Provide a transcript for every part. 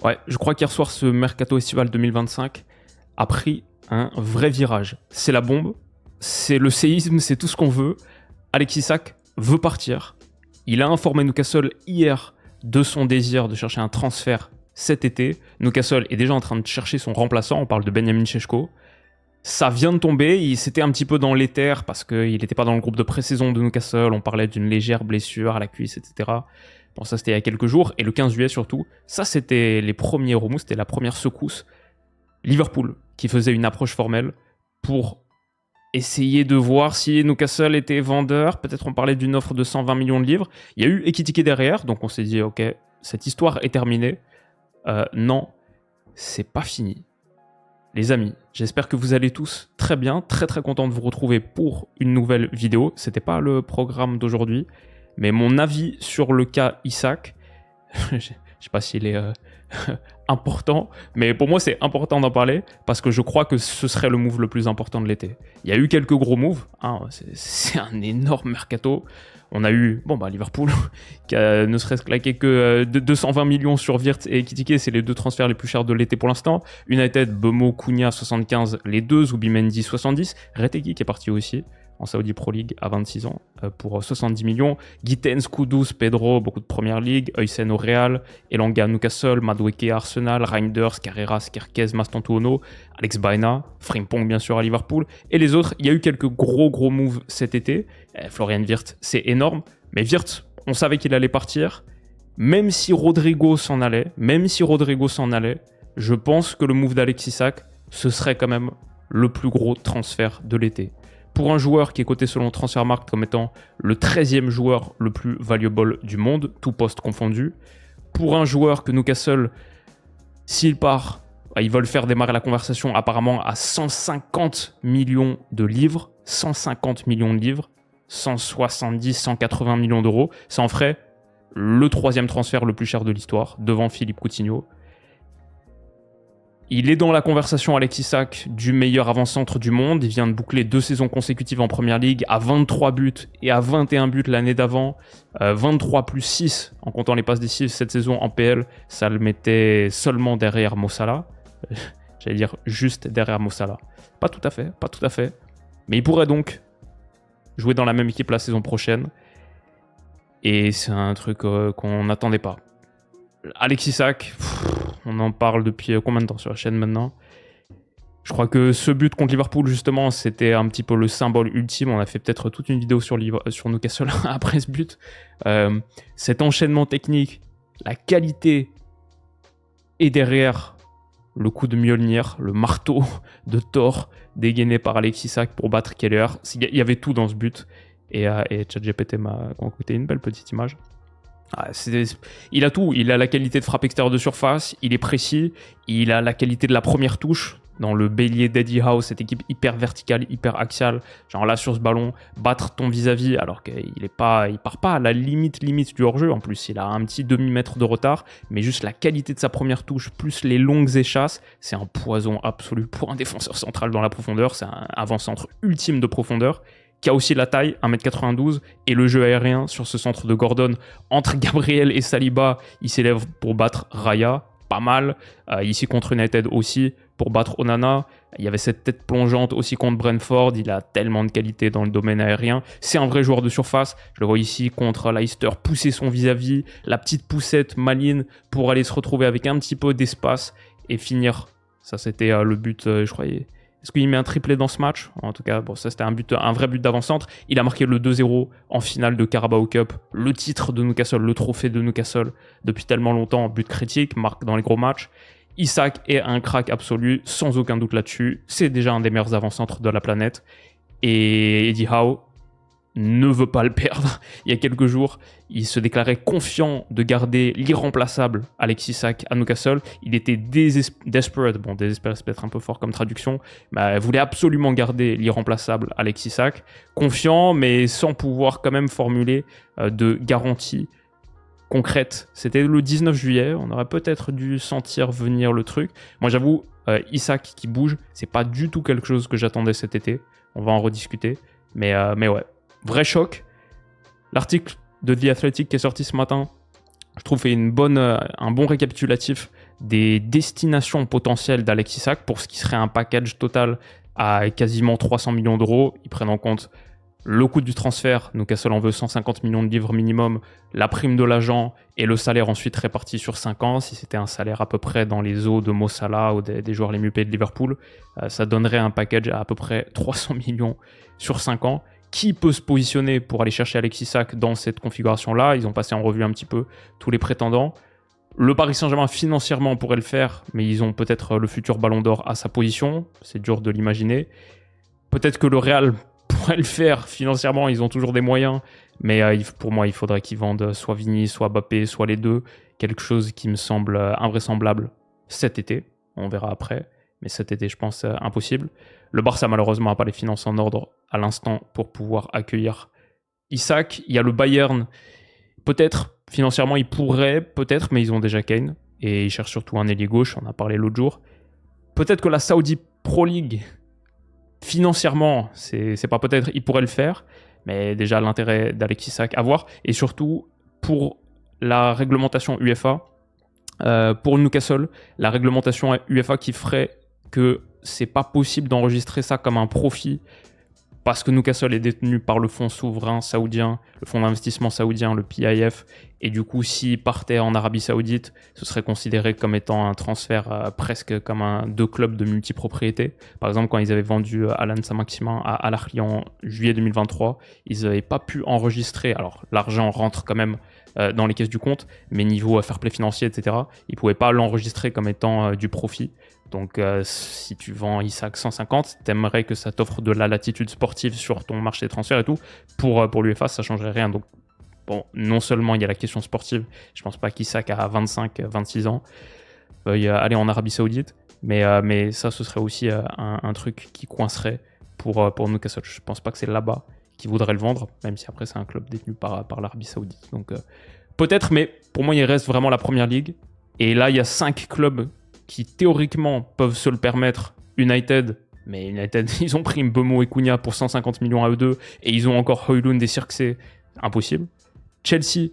Ouais, je crois qu'hier soir, ce mercato estival 2025 a pris un vrai virage. C'est la bombe, c'est le séisme, c'est tout ce qu'on veut. Alexis Isak veut partir. Il a informé Newcastle hier de son désir de chercher un transfert cet été. Newcastle est déjà en train de chercher son remplaçant. On parle de Benjamin Šeško. Ça vient de tomber. C'était un petit peu dans l'éther parce qu'il n'était pas dans le groupe de pré-saison de Newcastle. On parlait d'une légère blessure à la cuisse, etc. Bon, ça, c'était il y a quelques jours. Et le 15 juillet, surtout, ça, c'était les premiers remous. C'était la première secousse. Liverpool, qui faisait une approche formelle pour essayer de voir si Newcastle était vendeur. Peut-être on parlait d'une offre de 120 millions de livres. Il y a eu Ekitike derrière. Donc, on s'est dit, OK, cette histoire est terminée. Non, c'est pas fini. Les amis, j'espère que vous allez tous très bien, très très content de vous retrouver pour une nouvelle vidéo. C'était pas le programme d'aujourd'hui, mais mon avis sur le cas Isak, je sais pas s'il est important, mais pour moi c'est important d'en parler parce que je crois que ce serait le move le plus important de l'été. Il y a eu quelques gros moves, hein, c'est un énorme mercato. On a eu Liverpool qui a ne serait-ce claqué que 220 millions sur Wirtz et Ekitike, c'est les deux transferts les plus chers de l'été pour l'instant. United, Bomo, Cunha 75, les deux, Zubimendi 70, Retegui qui est parti aussi en Saudi Pro League à 26 ans pour 70 millions. Gittens, Kudus, Pedro, beaucoup de Première Ligue, Huysen au Real, Elanga Newcastle, Madueke à Arsenal, Reinders, Carreras, Kerkez, Mastantuono, Alex Baena, Frimpong bien sûr à Liverpool. Et les autres, il y a eu quelques gros moves cet été. Florian Wirtz, c'est énorme. Mais Wirtz, on savait qu'il allait partir. Même si Rodrigo s'en allait, je pense que le move d'Alexis Isak, ce serait quand même le plus gros transfert de l'été. Pour un joueur qui est coté selon Transfermarkt comme étant le 13e joueur le plus valuable du monde, tout poste confondu. Pour un joueur que Newcastle, s'il part, ils veulent faire démarrer la conversation apparemment à 150 millions de livres. 150 millions de livres, 170, 180 millions d'euros. Ça en ferait le 3e transfert le plus cher de l'histoire, devant Philippe Coutinho. Il est dans la conversation Alexis Isak du meilleur avant-centre du monde. Il vient de boucler 2 saisons consécutives en Première Ligue à 23 buts et à 21 buts l'année d'avant. 23 plus 6 en comptant les passes décisives cette saison en PL. Ça le mettait seulement derrière Mo Salah. J'allais dire juste derrière Mo Salah. Pas tout à fait. Mais il pourrait donc jouer dans la même équipe la saison prochaine. Et c'est un truc qu'on n'attendait pas. Alexis Isak, on en parle depuis combien de temps sur la chaîne maintenant? Je crois que ce but contre Liverpool, justement, c'était un petit peu le symbole ultime. On a fait peut-être toute une vidéo sur Newcastle après ce but. Cet enchaînement technique, la qualité et derrière le coup de Mjolnir, le marteau de Thor dégainé par Alexis Isak pour battre Keller. Il y avait tout dans ce but. Et ChatGPT m'a concocté une belle petite image. Il a tout, il a la qualité de frappe extérieure de surface, il est précis, il a la qualité de la première touche dans le bélier d'Eddie Howe, cette équipe hyper verticale, hyper axiale, genre là sur ce ballon, battre ton vis-à-vis alors qu'il part pas à la limite du hors-jeu, en plus il a un petit demi-mètre de retard, mais juste la qualité de sa première touche plus les longues échasses, c'est un poison absolu pour un défenseur central dans la profondeur, c'est un avant-centre ultime de profondeur, qui a aussi la taille, 1m92, et le jeu aérien sur ce centre de Gordon. Entre Gabriel et Saliba, il s'élève pour battre Raya, pas mal. Ici contre United aussi, pour battre Onana. Il y avait cette tête plongeante aussi contre Brentford, il a tellement de qualité dans le domaine aérien. C'est un vrai joueur de surface, je le vois ici contre Leicester, pousser son vis-à-vis, la petite poussette maligne pour aller se retrouver avec un petit peu d'espace et finir. Ça c'était le but, je croyais. Est-ce qu'il met un triplé dans ce match? En tout cas, ça c'était un vrai but d'avant-centre. Il a marqué le 2-0 en finale de Carabao Cup, le titre de Newcastle, le trophée de Newcastle depuis tellement longtemps, but critique, marque dans les gros matchs. Isak est un crack absolu, sans aucun doute là-dessus. C'est déjà un des meilleurs avant-centres de la planète. Et Eddie Howe ne veut pas le perdre. Il y a quelques jours, il se déclarait confiant de garder l'irremplaçable Alexis Isak à Newcastle. Il était desperate, désespéré c'est peut-être un peu fort comme traduction, mais il voulait absolument garder l'irremplaçable Alexis Isak. Confiant, mais sans pouvoir quand même formuler de garantie concrète. C'était le 19 juillet, on aurait peut-être dû sentir venir le truc. Moi j'avoue, Isak qui bouge, c'est pas du tout quelque chose que j'attendais cet été. On va en rediscuter, mais ouais. Vrai choc. L'article de The Athletic qui est sorti ce matin, je trouve, fait un bon récapitulatif des destinations potentielles d'Alex Isak pour ce qui serait un package total à quasiment 300 millions d'euros. Ils prennent en compte le coût du transfert, Newcastle en veut 150 millions de livres minimum, la prime de l'agent et le salaire ensuite réparti sur 5 ans. Si c'était un salaire à peu près dans les eaux de Mo Salah ou des joueurs les mieux payés de Liverpool, ça donnerait un package à peu près 300 millions sur 5 ans. Qui peut se positionner pour aller chercher Alex Isak dans cette configuration-là? Ils ont passé en revue un petit peu tous les prétendants. Le Paris Saint-Germain financièrement pourrait le faire, mais ils ont peut-être le futur Ballon d'Or à sa position. C'est dur de l'imaginer. Peut-être que le Real pourrait le faire financièrement, ils ont toujours des moyens, mais pour moi, il faudrait qu'ils vendent soit Vini, soit Mbappé, soit les deux. Quelque chose qui me semble invraisemblable cet été. On verra après, mais cet été, je pense, impossible. Le Barça, malheureusement, n'a pas les finances en ordre à l'instant pour pouvoir accueillir Isak. Il y a le Bayern, peut-être, financièrement, ils pourraient, peut-être, mais ils ont déjà Kane, et ils cherchent surtout un ailier gauche, on en a parlé l'autre jour. Peut-être que la Saudi Pro League, financièrement, c'est pas peut-être, ils pourraient le faire, mais déjà l'intérêt d'Alex Isak à voir, et surtout pour la réglementation UEFA, pour Newcastle, la réglementation UEFA qui ferait que c'est pas possible d'enregistrer ça comme un profit parce que Newcastle est détenu par le fonds souverain saoudien, le fonds d'investissement saoudien, le PIF, et du coup, s'il partait en Arabie Saoudite, ce serait considéré comme étant un transfert presque comme deux clubs de multipropriété. Par exemple, quand ils avaient vendu Alan Saint-Maximin à Al Ahly en juillet 2023, ils n'avaient pas pu enregistrer, alors l'argent rentre quand même dans les caisses du compte, mais niveau fair play financier, etc., ils ne pouvaient pas l'enregistrer comme étant du profit. Donc si tu vends Isak 150, t'aimerais que ça t'offre de la latitude sportive sur ton marché de transfert et tout. Pour l'UEFA, ça changerait rien. Donc bon, non seulement il y a la question sportive, je pense pas qu'Isak à 25-26 ans veuille aller en Arabie Saoudite, mais ça ce serait aussi un truc qui coincerait pour Newcastle. Je pense pas que c'est là-bas qui voudrait le vendre, même si après c'est un club détenu par l'Arabie Saoudite. Donc peut-être, mais pour moi il reste vraiment la première ligue. Et là il y a 5 clubs qui théoriquement peuvent se le permettre. United, mais United, ils ont pris Mbeumo et Cunha pour 150 millions à eux deux, et ils ont encore Højlund et Zirkzee, impossible. Chelsea,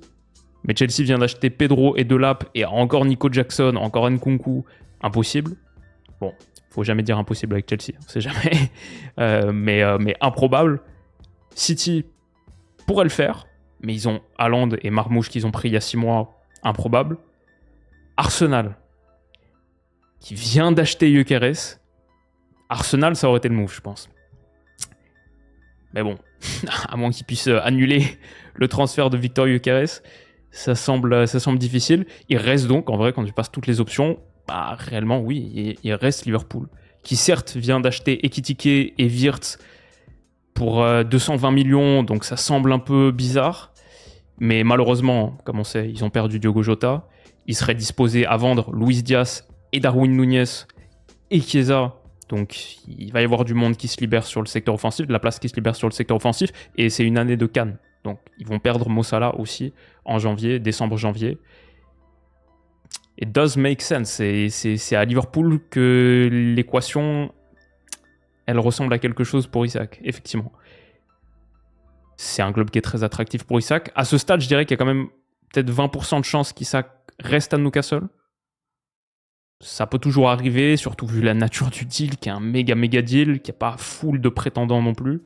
mais Chelsea vient d'acheter Pedro et Delap, et encore Nico Jackson, encore Nkunku, impossible. Bon, faut jamais dire impossible avec Chelsea, on sait jamais, mais improbable. City pourrait le faire, mais ils ont Haaland et Marmouche qu'ils ont pris il y a 6 mois, improbable. Arsenal, qui vient d'acheter Gyökeres. Arsenal, ça aurait été le move, je pense. Mais bon, à moins qu'ils puissent annuler le transfert de Victor Gyökeres, ça semble difficile. Il reste donc, en vrai, quand tu passes toutes les options, bah réellement, oui, il reste Liverpool, qui certes vient d'acheter Ekitike et Wirtz pour 220 millions, donc ça semble un peu bizarre. Mais malheureusement, comme on sait, ils ont perdu Diogo Jota. Ils seraient disposés à vendre Luis Diaz et Darwin Núñez et Chiesa. Donc il va y avoir du monde qui se libère sur le secteur offensif, de la place qui se libère sur le secteur offensif, et c'est une année de CAN. Donc ils vont perdre Mo Salah aussi en décembre-janvier. It does make sense. C'est à Liverpool que l'équation, elle ressemble à quelque chose pour Isak, effectivement. C'est un club qui est très attractif pour Isak. À ce stade, je dirais qu'il y a quand même peut-être 20% de chances qu'Isak reste à Newcastle. Ça peut toujours arriver, surtout vu la nature du deal, qui est un méga deal, qui n'a pas full de prétendants non plus.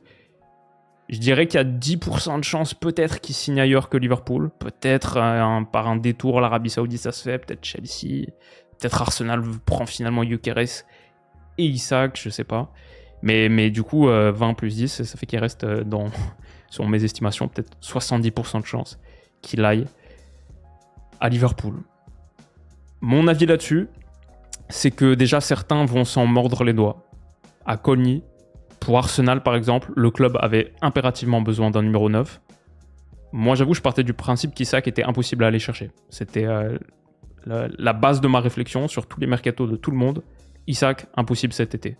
Je dirais qu'il y a 10% de chances peut-être qu'il signe ailleurs que Liverpool. Peut-être par un détour, l'Arabie Saoudite ça se fait, peut-être Chelsea, peut-être Arsenal prend finalement Gyökeres et Isak, je sais pas. Mais du coup, 20 plus 10, ça fait qu'il reste sur mes estimations, peut-être 70% de chances qu'il aille à Liverpool. Mon avis là-dessus, c'est que déjà certains vont s'en mordre les doigts. À Colny, pour Arsenal par exemple, le club avait impérativement besoin d'un numéro 9. Moi j'avoue, je partais du principe qu'Isak était impossible à aller chercher. C'était la base de ma réflexion sur tous les mercatos de tout le monde. Isak, impossible cet été.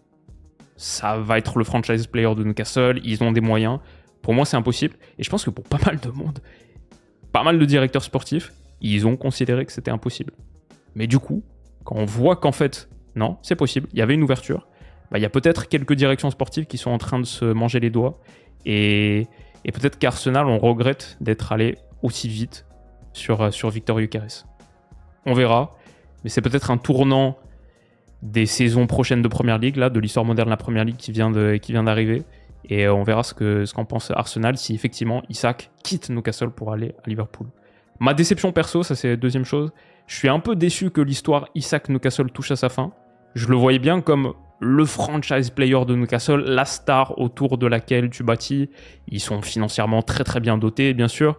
Ça va être le franchise player de Newcastle, ils ont des moyens. Pour moi c'est impossible, et je pense que pour pas mal de monde, pas mal de directeurs sportifs, ils ont considéré que c'était impossible. Mais du coup, quand on voit qu'en fait, non, c'est possible, il y avait une ouverture, bah, il y a peut-être quelques directions sportives qui sont en train de se manger les doigts, et peut-être qu'Arsenal, on regrette d'être allé aussi vite sur Victor Gyökeres. On verra. mais c'est peut-être un tournant des saisons prochaines de Première Ligue, là, de l'histoire moderne de la Première Ligue qui vient d'arriver. Et on verra ce qu'en pense Arsenal si effectivement Isak quitte Newcastle pour aller à Liverpool. Ma déception perso, ça c'est la deuxième chose. Je suis un peu déçu que l'histoire Isak-Newcastle touche à sa fin. Je le voyais bien comme le franchise player de Newcastle, la star autour de laquelle tu bâtis. Ils sont financièrement très très bien dotés, bien sûr.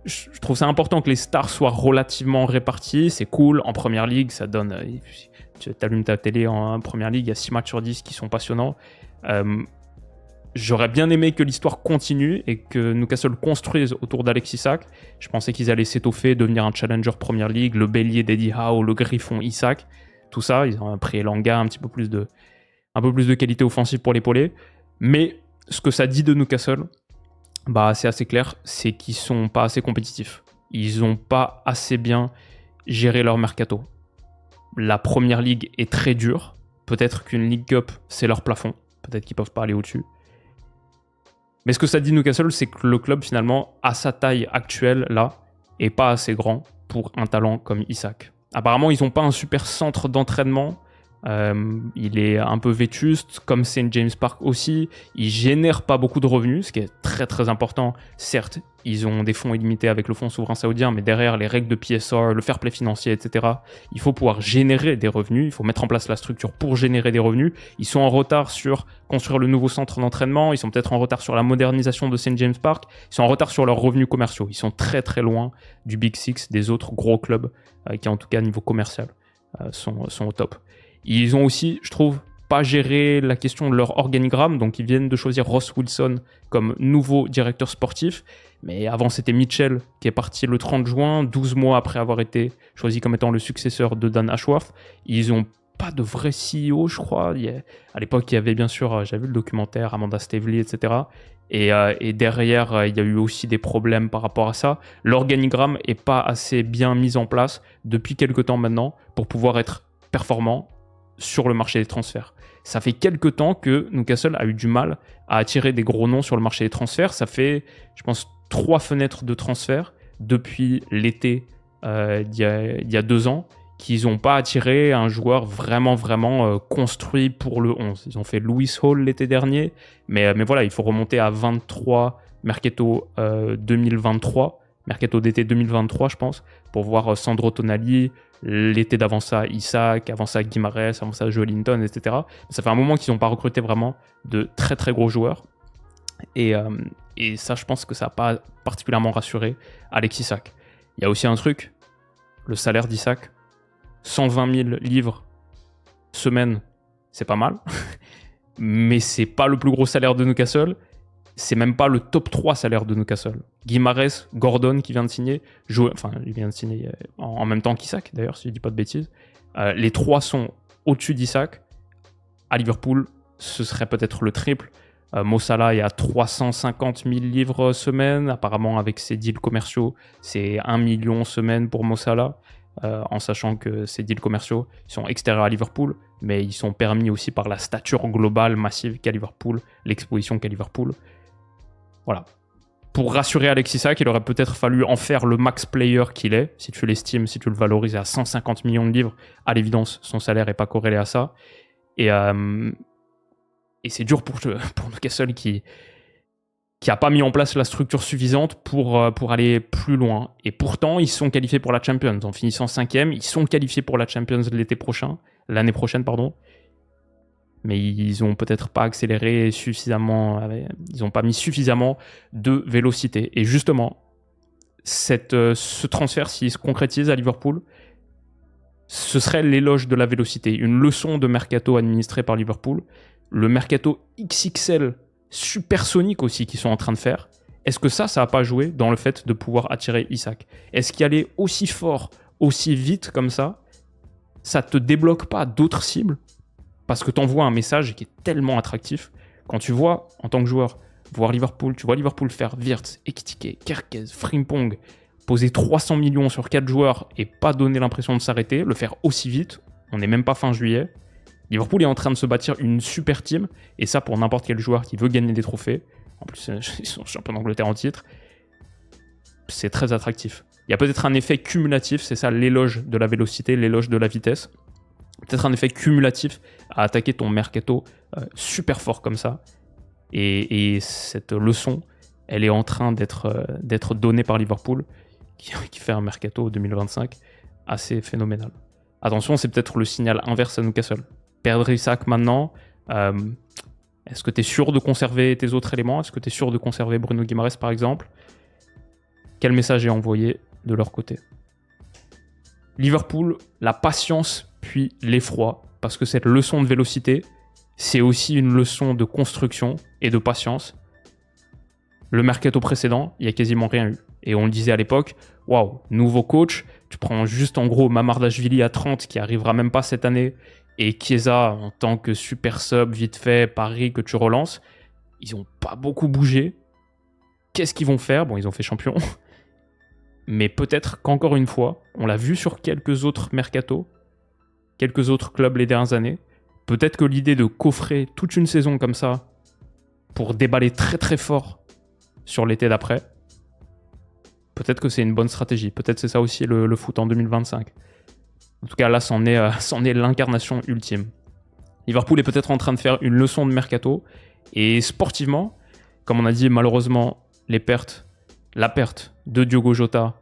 Je trouve ça important que les stars soient relativement réparties. C'est cool. En Première Ligue, ça donne... Tu allumes ta télé en Première Ligue, il y a 6 matchs sur 10 qui sont passionnants. J'aurais bien aimé que l'histoire continue et que Newcastle construise autour d'Alex Isak. Je pensais qu'ils allaient s'étoffer, devenir un challenger Premier League, le bélier d'Eddie Howe, le griffon Isak, tout ça. Ils ont pris Elanga, un peu plus de qualité offensive pour l'épauler. Mais ce que ça dit de Newcastle, c'est assez clair, c'est qu'ils sont pas assez compétitifs. Ils n'ont pas assez bien géré leur mercato. La Première Ligue est très dure. Peut-être qu'une League Cup, c'est leur plafond. Peut-être qu'ils peuvent pas aller au-dessus. Mais ce que ça dit Newcastle, c'est que le club, finalement, à sa taille actuelle, là, est pas assez grand pour un talent comme Isak. Apparemment, ils n'ont pas un super centre d'entraînement. Il est un peu vétuste, comme St. James Park aussi. Il génère pas beaucoup de revenus, ce qui est très très important. Certes, ils ont des fonds illimités avec le fonds souverain saoudien, mais derrière les règles de PSR, le fair play financier, etc., il faut pouvoir générer des revenus. Il faut mettre en place la structure pour générer des revenus. Ils sont en retard sur construire le nouveau centre d'entraînement. Ils sont peut-être en retard sur la modernisation de St. James Park. Ils sont en retard sur leurs revenus commerciaux. Ils sont très très loin du Big Six, des autres gros clubs qui, en tout cas, niveau commercial, sont au top. Ils ont aussi, je trouve, pas géré la question de leur organigramme. Donc, ils viennent de choisir Ross Wilson comme nouveau directeur sportif. Mais avant, c'était Mitchell qui est parti le 30 juin, 12 mois après avoir été choisi comme étant le successeur de Dan Ashworth. Ils n'ont pas de vrai CEO, je crois. À l'époque, il y avait bien sûr, j'avais vu le documentaire, Amanda Stavely, etc. Et derrière, il y a eu aussi des problèmes par rapport à ça. L'organigramme n'est pas assez bien mis en place depuis quelques temps maintenant pour pouvoir être performant sur le marché des transferts. Ça fait quelques temps que Newcastle a eu du mal à attirer des gros noms sur le marché des transferts. Ça fait, je pense, 3 fenêtres de transfert depuis l'été il y a 2 ans qu'ils n'ont pas attiré un joueur vraiment construit pour le 11. Ils ont fait Lewis Hall l'été dernier, mais voilà, il faut remonter à 23 mercato 2023, mercato d'été 2023, je pense, pour voir Sandro Tonali. L'été d'avant ça, Isak, avant ça, Guimarães, avant ça, Joelinton, etc. Ça fait un moment qu'ils n'ont pas recruté vraiment de très très gros joueurs. Et ça, je pense que ça n'a pas particulièrement rassuré Alex Isak. Il y a aussi un truc, le salaire d'Isak, 120 000 livres semaine, c'est pas mal. Mais c'est pas le plus gros salaire de Newcastle. C'est même pas le top 3 salaire de Newcastle. Guimarães, Gordon qui vient de signer, il vient de signer en même temps qu'Isak d'ailleurs, si je dis pas de bêtises. Les 3 sont au-dessus d'Isak. À Liverpool, ce serait peut-être le triple. Mo Salah est à 350 000 livres semaine. Apparemment, avec ses deals commerciaux, c'est 1 million semaine pour Mo Salah. En sachant que ces deals commerciaux sont extérieurs à Liverpool, mais ils sont permis aussi par la stature globale massive qu'a Liverpool, l'exposition qu'a Liverpool. Voilà. Pour rassurer Alex Isak, il aurait peut-être fallu en faire le max player qu'il est. Si tu l'estimes, si tu le valorises à 150 millions de livres, à l'évidence, son salaire n'est pas corrélé à ça. Et c'est dur pour Newcastle qui n'a pas mis en place la structure suffisante pour aller plus loin. Et pourtant, ils sont qualifiés pour la Champions. En finissant 5e, ils sont qualifiés pour la Champions l'année prochaine. Mais ils n'ont peut-être pas accéléré suffisamment, ils n'ont pas mis suffisamment de vélocité. Et justement, ce transfert, s'il se concrétise à Liverpool, ce serait l'éloge de la vélocité, une leçon de mercato administré par Liverpool, le mercato XXL supersonique aussi qu'ils sont en train de faire. Est-ce que ça n'a pas joué dans le fait de pouvoir attirer Isak? Est-ce qu'y aller aussi fort, aussi vite comme ça te débloque pas d'autres cibles? Parce que tu envoies un message qui est tellement attractif. Quand tu vois, en tant que joueur, tu vois Liverpool faire Wirtz, Ekitike, Kerkez, Frimpong, poser 300 millions sur 4 joueurs et pas donner l'impression de s'arrêter, le faire aussi vite, on n'est même pas fin juillet. Liverpool est en train de se bâtir une super team, et ça pour n'importe quel joueur qui veut gagner des trophées. En plus, ils sont champions d'Angleterre en titre. C'est très attractif. Il y a peut-être un effet cumulatif, c'est ça l'éloge de la vélocité, l'éloge de la vitesse. Peut-être un effet cumulatif à attaquer ton mercato super fort comme ça. Et cette leçon, elle est en train d'être donnée par Liverpool, qui fait un mercato 2025 assez phénoménal. Attention, c'est peut-être le signal inverse à Newcastle. Perdre Isak maintenant, est-ce que tu es sûr de conserver tes autres éléments? Est-ce que tu es sûr de conserver Bruno Guimaraes par exemple? Quel message est envoyé de leur côté? Liverpool, la patience puis l'effroi, parce que cette leçon de vélocité, c'est aussi une leçon de construction et de patience. Le mercato précédent, il n'y a quasiment rien eu. Et on le disait à l'époque, waouh, nouveau coach, tu prends juste en gros Mamardashvili à 30 qui arrivera même pas cette année, et Chiesa en tant que super sub, vite fait, Paris que tu relances. Ils n'ont pas beaucoup bougé. Qu'est-ce qu'ils vont faire? Bon, ils ont fait champion. Mais peut-être qu'encore une fois, on l'a vu sur quelques autres mercatos, quelques autres clubs les dernières années, peut-être que l'idée de coffrer toute une saison comme ça pour déballer très très fort sur l'été d'après, peut-être que c'est une bonne stratégie. Peut-être c'est ça aussi le foot en 2025. En tout cas, là, c'en est l'incarnation ultime. Liverpool est peut-être en train de faire une leçon de mercato. Et sportivement, comme on a dit, malheureusement, la perte de Diogo Jota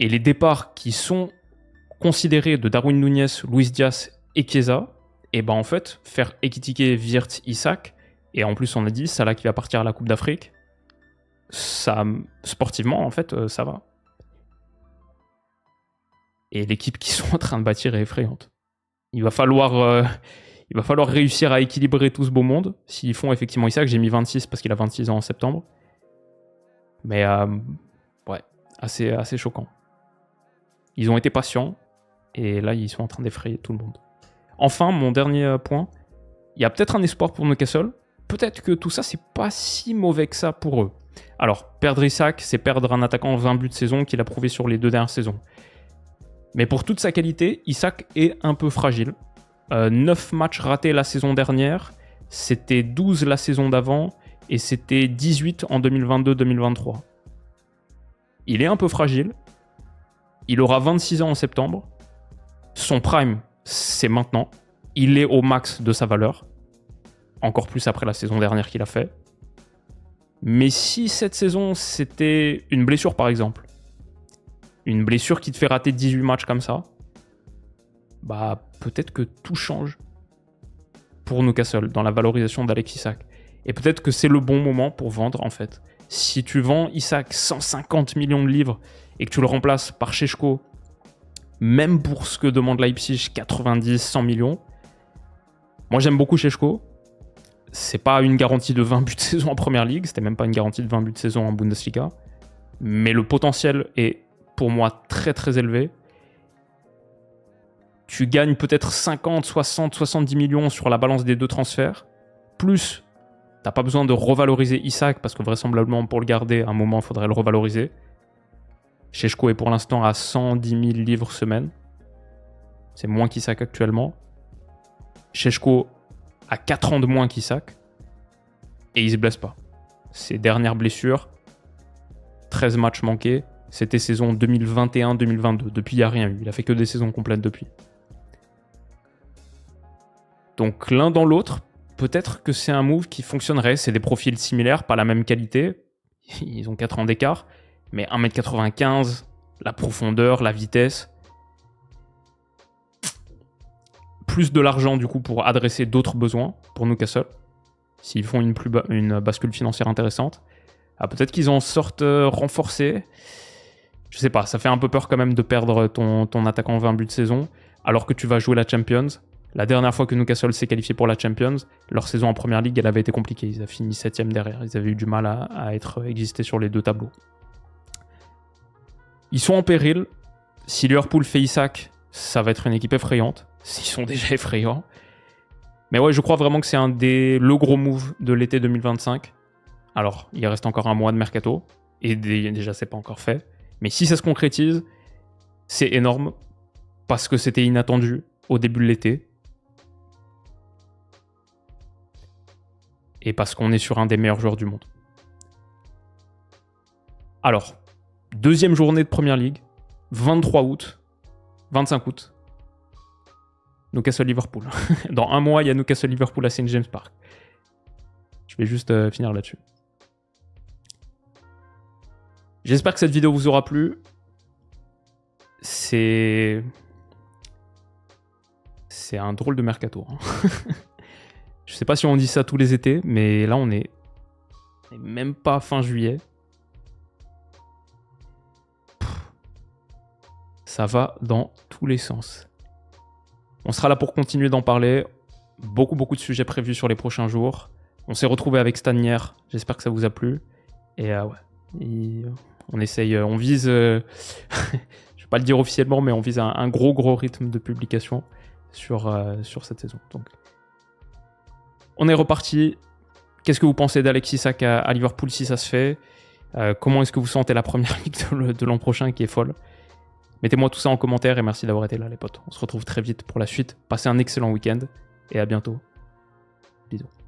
et les départs qui sont considérés de Darwin Núñez, Luis Diaz et Chiesa, et ben en fait, faire Ekitike, Wirtz, Isak, et en plus on a dit Salah qui va partir à la Coupe d'Afrique, ça, sportivement en fait, ça va. Et l'équipe qu'ils sont en train de bâtir est effrayante. Il va falloir réussir à équilibrer tout ce beau monde. S'ils font effectivement Isak, j'ai mis 26 parce qu'il a 26 ans en septembre. Mais ouais, assez choquant. Ils ont été patients et là ils sont en train d'effrayer tout le monde. Enfin, mon dernier point, il y a peut-être un espoir pour Newcastle. Peut-être que tout ça c'est pas si mauvais que ça pour eux. Alors, perdre Isak, c'est perdre un attaquant 20 buts de saison qu'il a prouvé sur les 2 dernières saisons. Mais pour toute sa qualité, Isak est un peu fragile. 9 matchs ratés la saison dernière, c'était 12 la saison d'avant, et c'était 18 en 2022-2023. Il est un peu fragile. Il aura 26 ans en septembre. Son prime, c'est maintenant. Il est au max de sa valeur. Encore plus après la saison dernière qu'il a fait. Mais si cette saison, c'était une blessure par exemple, une blessure qui te fait rater 18 matchs comme ça, bah peut-être que tout change pour Newcastle dans la valorisation d'Alex Isak. Et peut-être que c'est le bon moment pour vendre en fait. Si tu vends Isak 150 millions de livres et que tu le remplaces par Šeško, même pour ce que demande Leipzig, 90, 100 millions, moi j'aime beaucoup Šeško. C'est pas une garantie de 20 buts de saison en Première Ligue, c'était même pas une garantie de 20 buts de saison en Bundesliga. Mais le potentiel est pour moi très très élevé. Tu gagnes peut-être 50, 60, 70 millions sur la balance des 2 transferts. Plus, t'as pas besoin de revaloriser Isak parce que vraisemblablement pour le garder, à un moment, il faudrait le revaloriser. Šeško est pour l'instant à 110 000 livres semaine. C'est moins qu'Isak actuellement. Šeško a 4 ans de moins qu'Isak. Et il se blesse pas. Ses dernières blessures, 13 matchs manqués, c'était saison 2021-2022. Depuis, il n'y a rien eu. Il a fait que des saisons complètes depuis. Donc l'un dans l'autre, peut-être que c'est un move qui fonctionnerait. C'est des profils similaires, pas la même qualité. Ils ont 4 ans d'écart. Mais 1m95, la profondeur, la vitesse. Plus de l'argent du coup pour adresser d'autres besoins pour Newcastle. S'ils font une bascule financière intéressante. Ah, peut-être qu'ils en sortent renforcés. Je sais pas, ça fait un peu peur quand même de perdre ton attaquant 20 buts de saison alors que tu vas jouer la Champions. La dernière fois que Newcastle s'est qualifié pour la Champions, leur saison en Première Ligue, elle avait été compliquée. Ils avaient fini 7ème derrière. Ils avaient eu du mal à exister sur les 2 tableaux. Ils sont en péril. Si Liverpool fait Isak, ça va être une équipe effrayante. Ils sont déjà effrayants. Mais ouais, je crois vraiment que c'est le gros move de l'été 2025. Alors, il reste encore un mois de mercato. Et déjà, c'est pas encore fait. Mais si ça se concrétise, c'est énorme. Parce que c'était inattendu au début de l'été. Et parce qu'on est sur un des meilleurs joueurs du monde. Alors, Deuxième journée de Premier League, 23 août, 25 août. Newcastle-Liverpool. Dans un mois, il y a Newcastle-Liverpool à St. James Park. Je vais juste finir là-dessus. J'espère que cette vidéo vous aura plu. C'est un drôle de mercato. Je sais pas si on dit ça tous les étés, mais là on est même pas fin juillet. Ça va dans tous les sens. On sera là pour continuer d'en parler. Beaucoup de sujets prévus sur les prochains jours. On s'est retrouvé avec Stan hier. J'espère que ça vous a plu. Et on essaye, on vise, je vais pas le dire officiellement, mais on vise un gros rythme de publication sur cette saison. Donc, on est reparti. Qu'est-ce que vous pensez d'Alexis Isak à Liverpool si ça se fait? Comment est-ce que vous sentez la première ligue de l'an prochain qui est folle? Mettez-moi tout ça en commentaire et merci d'avoir été là les potes. On se retrouve très vite pour la suite. Passez un excellent week-end et à bientôt. Bisous.